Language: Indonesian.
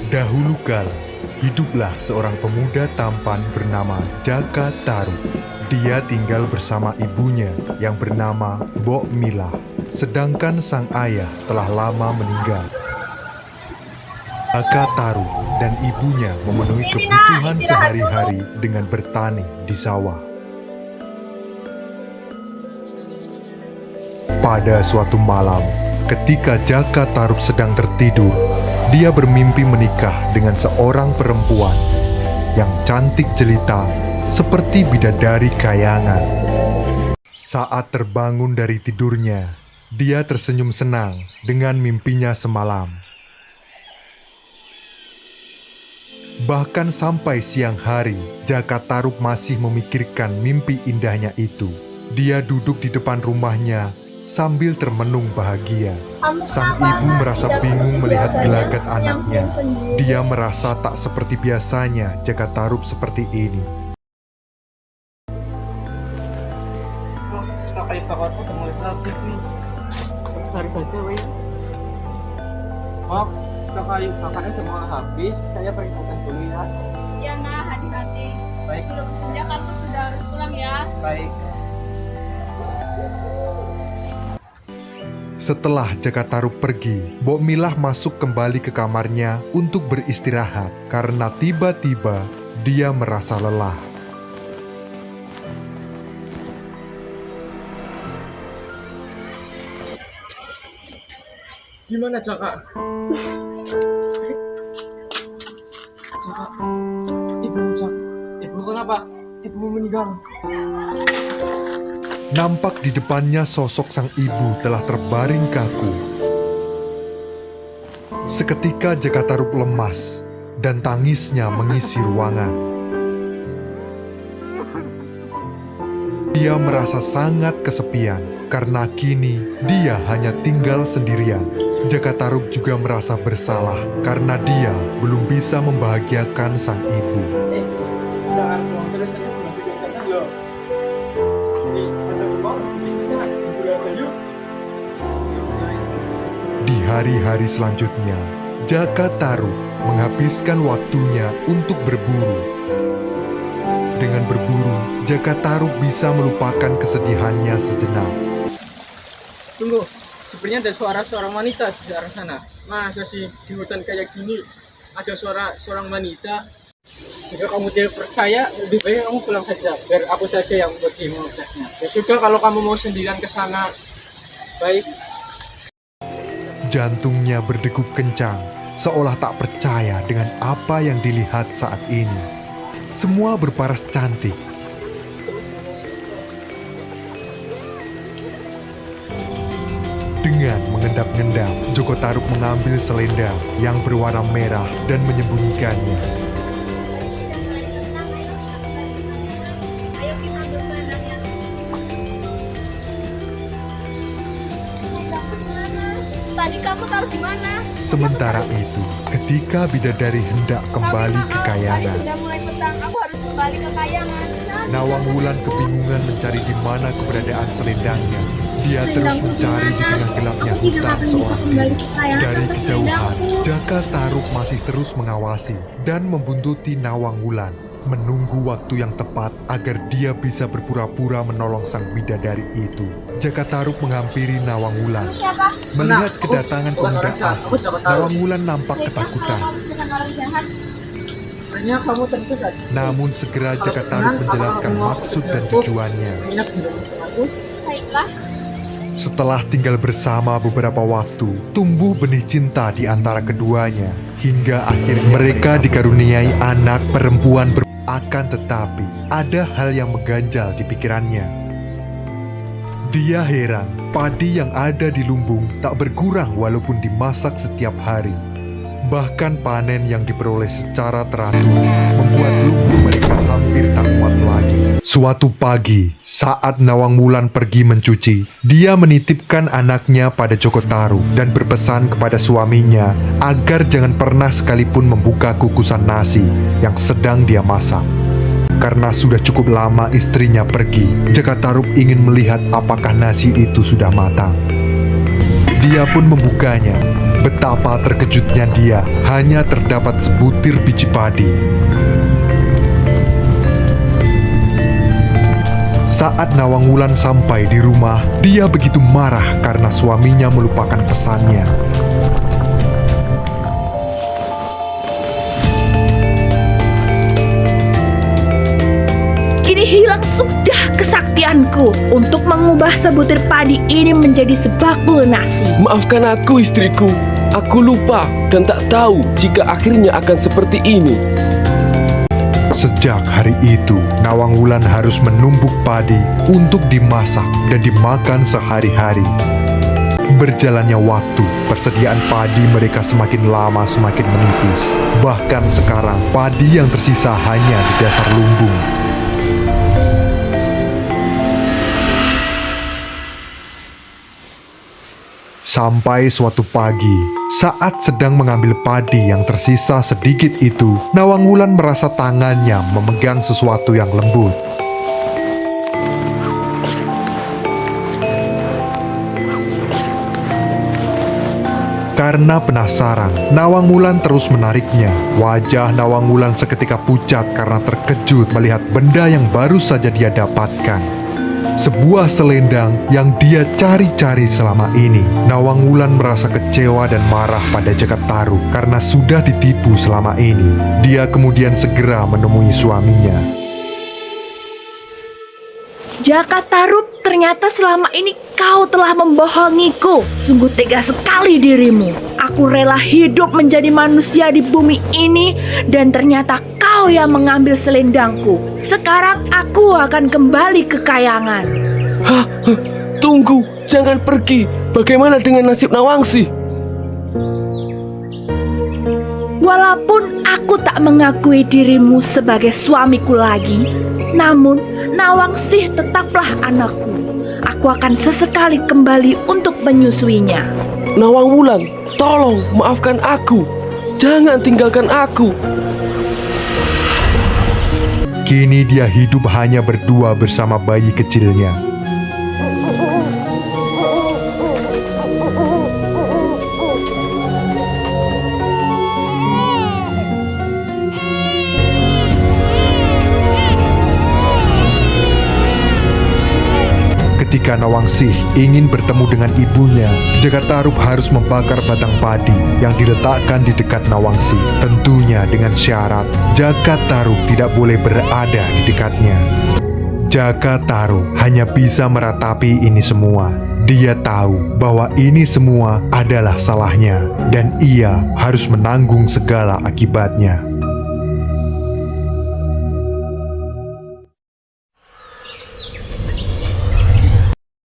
Dahulu kala, hiduplah seorang pemuda tampan bernama Jaka Tarub. Dia tinggal bersama ibunya yang bernama Mbok Milah, sedangkan sang ayah telah lama meninggal. Jaka Tarub dan ibunya memenuhi kebutuhan sehari-hari dengan bertani di sawah. Pada suatu malam, ketika Jaka Tarub sedang tertidur, dia bermimpi menikah dengan seorang perempuan yang cantik jelita seperti bidadari kayangan. Saat terbangun dari tidurnya, dia tersenyum senang dengan mimpinya semalam. Bahkan sampai siang hari, Jaka Tarub masih memikirkan mimpi indahnya itu. Dia duduk di depan rumahnya sambil termenung bahagia. Sang ibu merasa bingung melihat gelagat anaknya. Dia merasa tak seperti biasanya Jaka Tarub seperti ini. Kayu kakaknya semua habis, saya pergi makan dulu ya. Ya nah, hati-hati. Baik. Belum senja kamu sudah harus pulang ya. Baik. Setelah Jaka Tarub pergi, Mbok Milah masuk kembali ke kamarnya untuk beristirahat karena tiba-tiba dia merasa lelah. Gimana Jaka? Jaka, ibu kenapa? Ibu meninggal. Nampak di depannya sosok sang ibu telah terbaring kaku. Seketika Jaka Tarub lemas dan tangisnya mengisi ruangan. Dia merasa sangat kesepian karena kini dia hanya tinggal sendirian. Jaka Tarub juga merasa bersalah karena dia belum bisa membahagiakan sang ibu. Jangan buang terus aja masih di sana loh. Jadi ada uang, kita hiburan aja yuk. Di hari-hari selanjutnya, Jaka Tarub menghabiskan waktunya untuk berburu. Dengan berburu, Jaka Tarub bisa melupakan kesedihannya sejenak. Tunggu, sepertinya ada suara seorang wanita di arah sana. Masa sih di hutan kayak gini ada suara seorang wanita? Jika kamu tidak percaya, lebih baik kamu pulang saja, biar aku saja yang pergi mengeceknya. Ya sudah, kalau kamu mau sendirian ke sana, baik. Jantungnya berdegup kencang, seolah tak percaya dengan apa yang dilihat saat ini. Semua berparas cantik. Dengan mengendap-endap, Jaka Tarub mengambil selendang yang berwarna merah dan menyembunyikannya. Ayo kita ambil selendangnya. Tadi kamu taruh di mana? Sementara itu, ketika bidadari hendak kembali ke kayangan, Tadi sudah mulai petang, aku harus kembali ke kayangan. Nawang Wulan kebingungan mencari di mana keberadaan selendangnya. Dia terus mencari di tengah gelapnya hutan seorang diri. Dari kejauhan, Jaka Tarub masih terus mengawasi dan membuntuti Nawang Wulan, menunggu waktu yang tepat agar dia bisa berpura-pura menolong sang bidadari itu. Jaka Tarub menghampiri Nawang Wulan. Siapa? Melihat kedatangan pemuda asing, Nawang Wulan nampak ketakutan. Kalau kamu bukan orang jahat, Sepertinya kamu tentu saja. Namun segera Jaka Tarub menjelaskan maksud dan tujuannya. Minat hidup aku. baiklah. Setelah tinggal bersama beberapa waktu, tumbuh benih cinta di antara keduanya. Hingga akhirnya mereka dikaruniai anak perempuan. Akan tetapi, ada hal yang mengganjal di pikirannya. Dia heran, padi yang ada di lumbung tak berkurang walaupun dimasak setiap hari. Bahkan panen yang diperoleh secara teratur membuat lumbung mereka hampir tak muat lagi. Suatu pagi, saat Nawang Wulan pergi mencuci, dia menitipkan anaknya pada Jaka Tarub dan berpesan kepada suaminya agar jangan pernah sekalipun membuka kukusan nasi yang sedang dia masak. Karena sudah cukup lama istrinya pergi, Jaka Tarub ingin melihat apakah nasi itu sudah matang. Dia pun membukanya. Betapa terkejutnya dia, hanya terdapat sebutir biji padi. Saat Nawang Wulan sampai di rumah, dia begitu marah karena suaminya melupakan pesannya. Kini hilang sudah kesaktianku untuk mengubah sebutir padi ini menjadi sebakul nasi. Maafkan aku istriku, aku lupa dan tak tahu jika akhirnya akan seperti ini. Sejak hari itu, Nawang Wulan harus menumbuk padi untuk dimasak dan dimakan sehari-hari. Berjalannya waktu, persediaan padi mereka semakin lama semakin menipis. Bahkan sekarang, padi yang tersisa hanya di dasar lumbung. Sampai suatu pagi, saat sedang mengambil padi yang tersisa sedikit itu, Nawang Wulan merasa tangannya memegang sesuatu yang lembut. Karena penasaran, Nawang Wulan terus menariknya. Wajah Nawang Wulan seketika pucat karena terkejut melihat benda yang baru saja dia dapatkan. Sebuah selendang yang dia cari-cari selama ini. Nawang Wulan merasa kecewa dan marah pada Jakataru karena sudah ditipu selama ini. Dia kemudian segera menemui suaminya. Jakataru, ternyata selama ini kau telah membohongiku. Sungguh tega sekali dirimu. Aku rela hidup menjadi manusia di bumi ini dan ternyata kau yang mengambil selendangku. Sekarang aku akan kembali ke kayangan. Hah? Tunggu, jangan pergi. Bagaimana dengan nasib Nawangsi? Walaupun aku tak mengakui dirimu sebagai suamiku lagi, namun Nawangsih tetaplah anakku. Aku akan sesekali kembali untuk menyusuinya. Nawang Wulan, tolong maafkan aku. Jangan tinggalkan aku. Kini dia hidup hanya berdua bersama bayi kecilnya. Ketika Nawangsih ingin bertemu dengan ibunya, Jakataru harus membakar batang padi yang diletakkan di dekat Nawangsih. Tentunya dengan syarat Jakataru tidak boleh berada di dekatnya. Jakataru hanya bisa meratapi ini semua. Dia tahu bahwa ini semua adalah salahnya dan ia harus menanggung segala akibatnya.